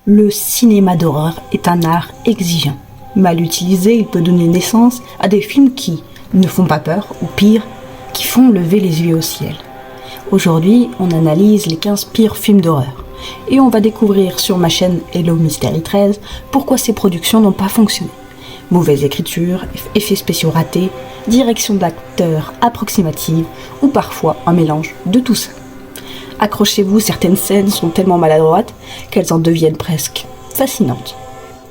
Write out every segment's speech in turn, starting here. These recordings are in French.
Le cinéma d'horreur est un art exigeant. Mal utilisé, il peut donner naissance à des films qui ne font pas peur, ou pire, qui font lever les yeux au ciel. Aujourd'hui, on analyse les 15 pires films d'horreur. Et on va découvrir sur ma chaîne Hello Mystery 13 pourquoi ces productions n'ont pas fonctionné. Mauvaise écriture, effets spéciaux ratés, direction d'acteurs approximative ou parfois un mélange de tout ça. Accrochez-vous, certaines scènes sont tellement maladroites qu'elles en deviennent presque fascinantes.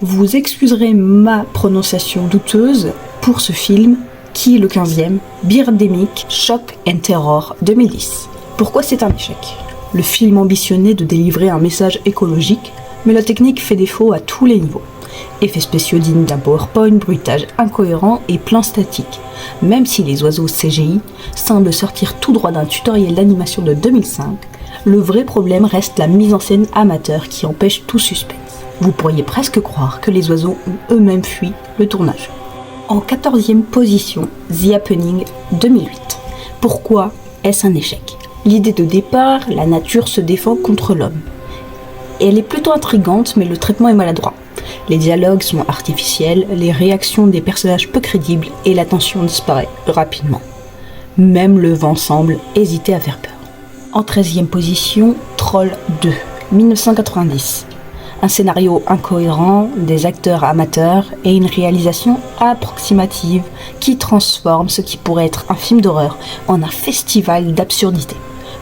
Vous excuserez ma prononciation douteuse pour ce film qui est le 15e, Birdemic Shock and Terror 2010. Pourquoi c'est un échec ? Le film ambitionnait de délivrer un message écologique, mais la technique fait défaut à tous les niveaux. Effets spéciaux dignes d'un PowerPoint, bruitage incohérent et plan statique. Même si les oiseaux CGI semblent sortir tout droit d'un tutoriel d'animation de 2005, le vrai problème reste la mise en scène amateur qui empêche tout suspense. Vous pourriez presque croire que les oiseaux ont eux-mêmes fui le tournage. En 14e position, The Happening 2008. Pourquoi est-ce un échec ? L'idée de départ, la nature se défend contre l'homme. Elle est plutôt intrigante, mais le traitement est maladroit. Les dialogues sont artificiels, les réactions des personnages peu crédibles et la tension disparaît rapidement. Même le vent semble hésiter à faire peur. En 13e position, Troll 2, 1990. Un scénario incohérent, des acteurs amateurs et une réalisation approximative qui transforme ce qui pourrait être un film d'horreur en un festival d'absurdité.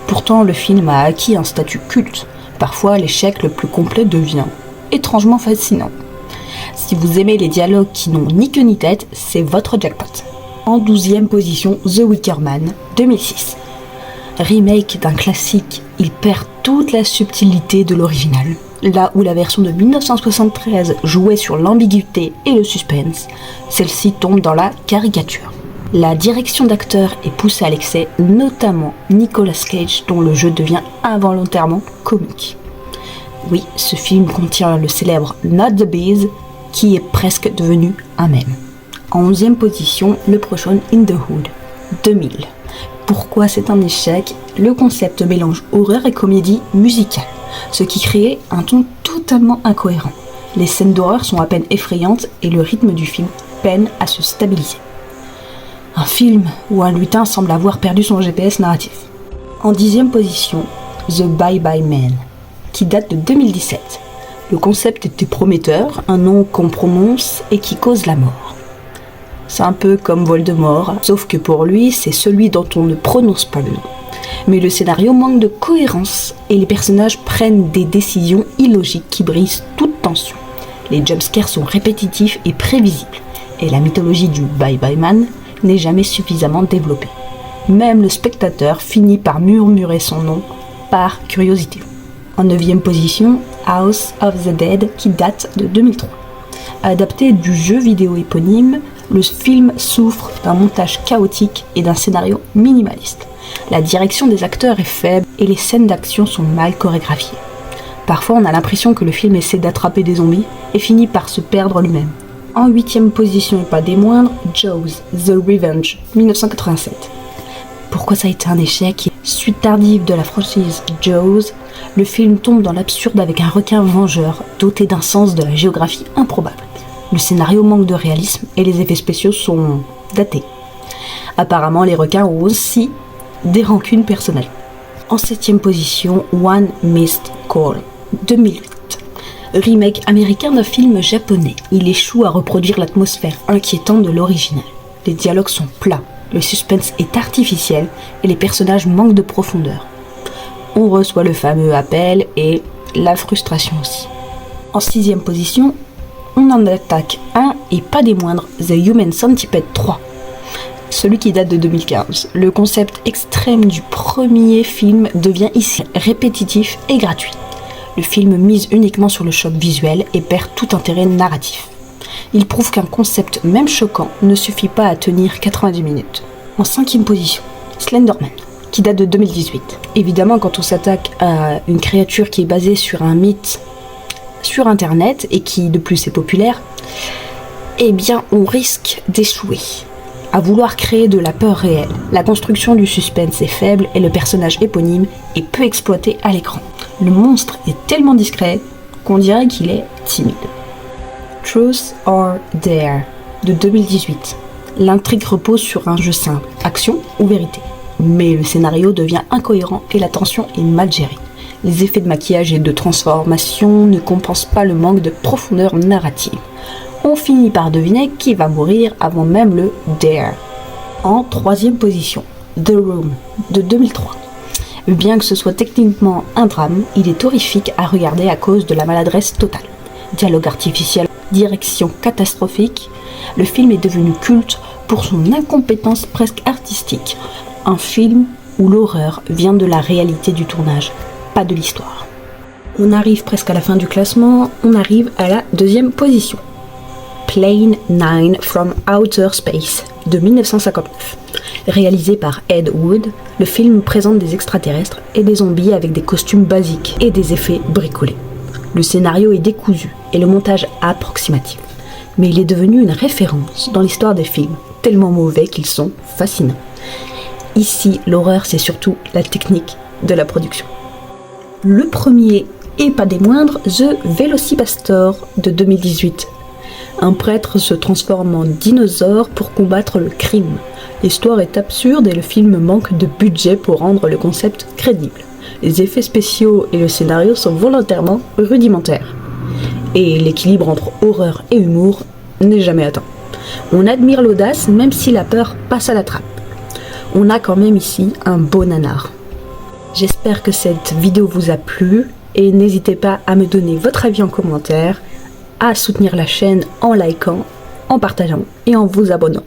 Pourtant, le film a acquis un statut culte. Parfois, l'échec le plus complet devient étrangement fascinant. Si vous aimez les dialogues qui n'ont ni queue ni tête, c'est votre jackpot. En 12e position, The Wicker Man 2006. Remake d'un classique, il perd toute la subtilité de l'original. Là où la version de 1973 jouait sur l'ambiguïté et le suspense, celle-ci tombe dans la caricature. La direction d'acteur est poussée à l'excès, notamment Nicolas Cage, dont le jeu devient involontairement comique. Oui, ce film contient le célèbre Not the Bees, qui est presque devenu un mème. En 11e position, le prochain In the Hood, 2000. Pourquoi c'est un échec ? Le concept mélange horreur et comédie musicale, ce qui crée un ton totalement incohérent. Les scènes d'horreur sont à peine effrayantes et le rythme du film peine à se stabiliser. Un film où un lutin semble avoir perdu son GPS narratif. En 10e position, The Bye Bye Man, qui date de 2017. Le concept était prometteur, un nom qu'on prononce et qui cause la mort. C'est un peu comme Voldemort, sauf que pour lui, c'est celui dont on ne prononce pas le nom. Mais le scénario manque de cohérence et les personnages prennent des décisions illogiques qui brisent toute tension. Les jumpscares sont répétitifs et prévisibles, et la mythologie du Bye Bye Man n'est jamais suffisamment développée. Même le spectateur finit par murmurer son nom par curiosité. En 9e position, House of the Dead, qui date de 2003. Adapté du jeu vidéo éponyme, le film souffre d'un montage chaotique et d'un scénario minimaliste. La direction des acteurs est faible et les scènes d'action sont mal chorégraphiées. Parfois, on a l'impression que le film essaie d'attraper des zombies et finit par se perdre lui-même. En 8e position et pas des moindres, Jaws, The Revenge, 1987. Pourquoi ça a été un échec ? Suite tardive de la franchise Jaws, le film tombe dans l'absurde avec un requin vengeur doté d'un sens de la géographie improbable. Le scénario manque de réalisme et les effets spéciaux sont datés. Apparemment, les requins ont aussi des rancunes personnelles. En 7e position, One Missed Call, 2008. Remake américain d'un film japonais. Il échoue à reproduire l'atmosphère inquiétante de l'original. Les dialogues sont plats, le suspense est artificiel et les personnages manquent de profondeur. On reçoit le fameux appel et la frustration aussi. En 6e position, on en attaque un et pas des moindres, The Human Centipede 3. Celui qui date de 2015. Le concept extrême du premier film devient ici répétitif et gratuit. Le film mise uniquement sur le choc visuel et perd tout intérêt narratif. Il prouve qu'un concept même choquant ne suffit pas à tenir 90 minutes. En 5e position, Slenderman, qui date de 2018. Évidemment, quand on s'attaque à une créature qui est basée sur un mythe sur internet et qui de plus est populaire, eh bien on risque d'échouer. À vouloir créer de la peur réelle, la construction du suspense est faible et le personnage éponyme est peu exploité à l'écran. Le monstre est tellement discret qu'on dirait qu'il est timide. Truth or Dare de 2018. L'intrigue repose sur un jeu simple, action ou vérité. Mais le scénario devient incohérent et la tension est mal gérée. Les effets de maquillage et de transformation ne compensent pas le manque de profondeur narrative. On finit par deviner qui va mourir avant même le Dare. En troisième position, The Room de 2003. Bien que ce soit techniquement un drame, il est horrifique à regarder à cause de la maladresse totale. Dialogue artificiel, direction catastrophique, le film est devenu culte pour son incompétence presque artistique. Un film où l'horreur vient de la réalité du tournage, pas de l'histoire. On arrive presque à la fin du classement, on arrive à la deuxième position. Plane 9 from Outer Space de 1959. Réalisé par Ed Wood, le film présente des extraterrestres et des zombies avec des costumes basiques et des effets bricolés. Le scénario est décousu et le montage approximatif. Mais il est devenu une référence dans l'histoire des films, tellement mauvais qu'ils sont fascinants. Ici, l'horreur, c'est surtout la technique de la production. Le premier, et pas des moindres, The Velocipastor de 2018. Un prêtre se transforme en dinosaure pour combattre le crime. L'histoire est absurde et le film manque de budget pour rendre le concept crédible. Les effets spéciaux et le scénario sont volontairement rudimentaires. Et l'équilibre entre horreur et humour n'est jamais atteint. On admire l'audace même si la peur passe à la trappe. On a quand même ici un beau nanar. J'espère que cette vidéo vous a plu et n'hésitez pas à me donner votre avis en commentaire, à soutenir la chaîne en likant, en partageant et en vous abonnant.